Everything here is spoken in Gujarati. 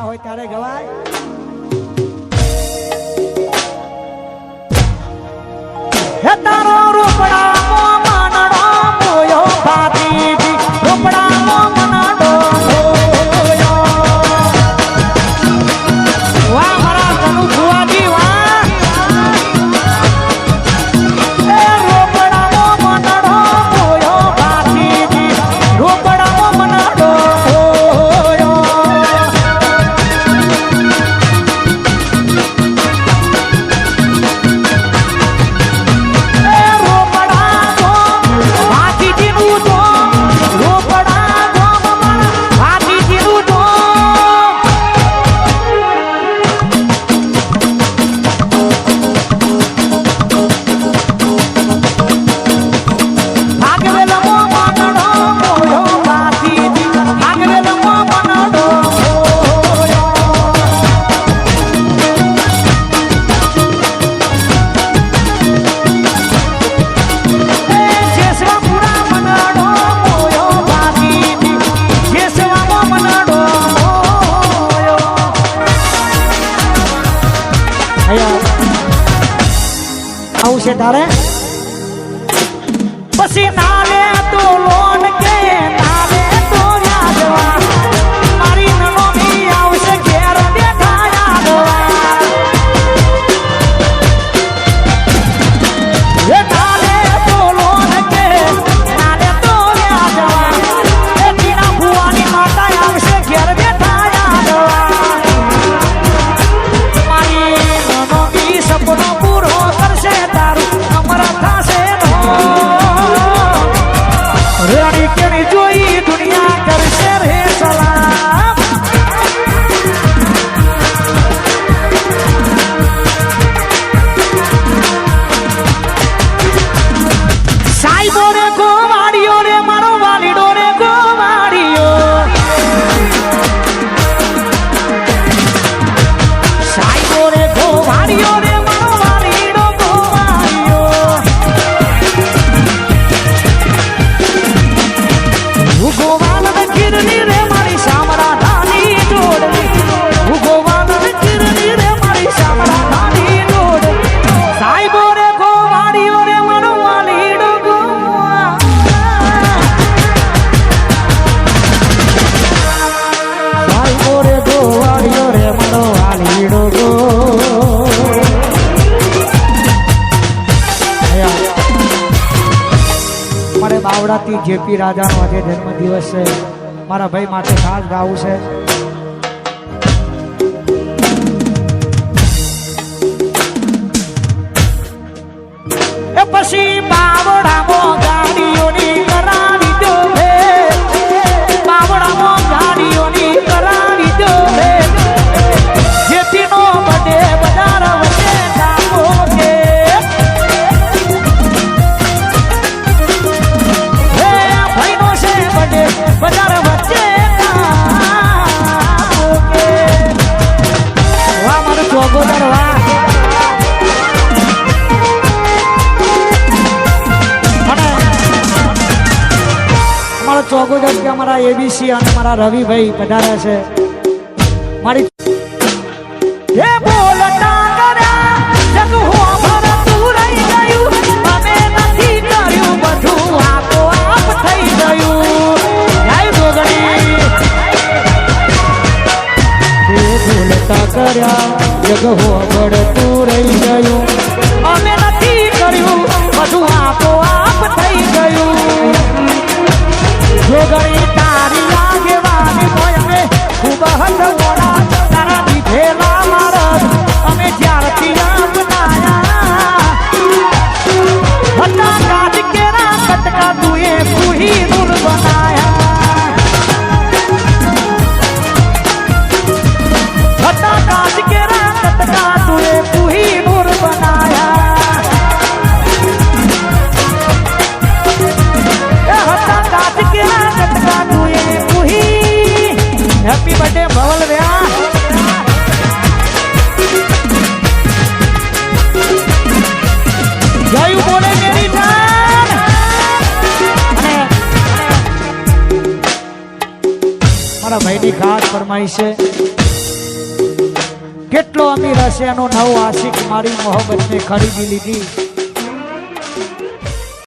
હોય ત્યારે ગવાય. હે તારો રૂપડાનો મનડો મોયો ભાતીજી, રૂપડાનો મનડો મોયો. વાહ મારા તનુ ભુવાજી વાહ. એ રૂપડાનો મનડો મોયો ભાતીજી, રૂપડાનો મનડો મોયો. આવું છે તારે પછી નાલે તો લોન કે નાલે તો યાદવા મારી નનોની આવશે ઘેર બેઠા યાદવા. એ નાલે તો લોન કે નાલે તો યાદવા એ તીના ભુવાની માતા આવશે ઘેર બેઠા યાદવા. મારી નનોની સપનો પૂરો કરશે તારું અમર થાશે નો. રેડી કેણી જોઈ દુનિયા કરશે રે સલામ. સાઈબો રે ગોવાડિયો રે મારો વાલીડો રે ગોવાડિયો. સાઈબો રે ગોવાડિયો રે મારો વાલીડો ગોવાડિયો. હું ગોવાલ કિરની રે મારી શામળા ધાની જોડણી. હું ગોવાલ કિરની રે મારી શામળા ધાની જોડણી. સાઈબો રે ગોવાડિયો રે મારો વાલીડો ગોવા. સાઈબો રે ગોવાડિયો રે મારો વાલીડો ગો. મારે બાવડાથી જેપી રાજાનો આજે જન્મદિવસ છે. મારા ભાઈ માટે ખાસ ગાવું છે. એ પછી બાવડામાં ગાડીઓની કરાવી દો ભે. બાવડામાં ગાડીઓની કરાવી દો ભે. જેપીનો બડે બજાર વચ્ચે ડાકો કે. બજાર વચ્ચે વાહ મારું ચોગોદર વાહ. અમારો ચોગોદર કે અમારા એબીસી અને મારા રવિભાઈ પધાર્યા છે. મારી હે બોલતા કર્યા જગ હો ભરતું રહી ગયું. અમે નથી કર્યું બધું આપો આપ થઈ ગયું. ભૂલતા કર્યા જગ હો ભળતું રહી ગયું. અમે નથી કર્યું બધું આપો આપ થઈ ગયું. જોગણી તારી આગેવાની હોય અમે ખૂબ હટવોડા તારા દીધેલા મારા અમે જ્યારથી આપનાયા હતા કાજ કેરા કટકા તુએ પૂહી નૂર બનાયા. હતા કાજ કેરા કટકા તુએ પૂહી નૂર બનાયા. હતા કાજ કેરા કટકા તુએ પૂહી. હેપી બર્થડે ભવલ વ્યા. જયું બોલે મેરી જાન. અને મારા ભાઈની ખાસ ફરમાઈશ છે. કેટલો અમીર હશે એનો નવો આશિક મારી મોહબ્બતને ખરીદી લીધી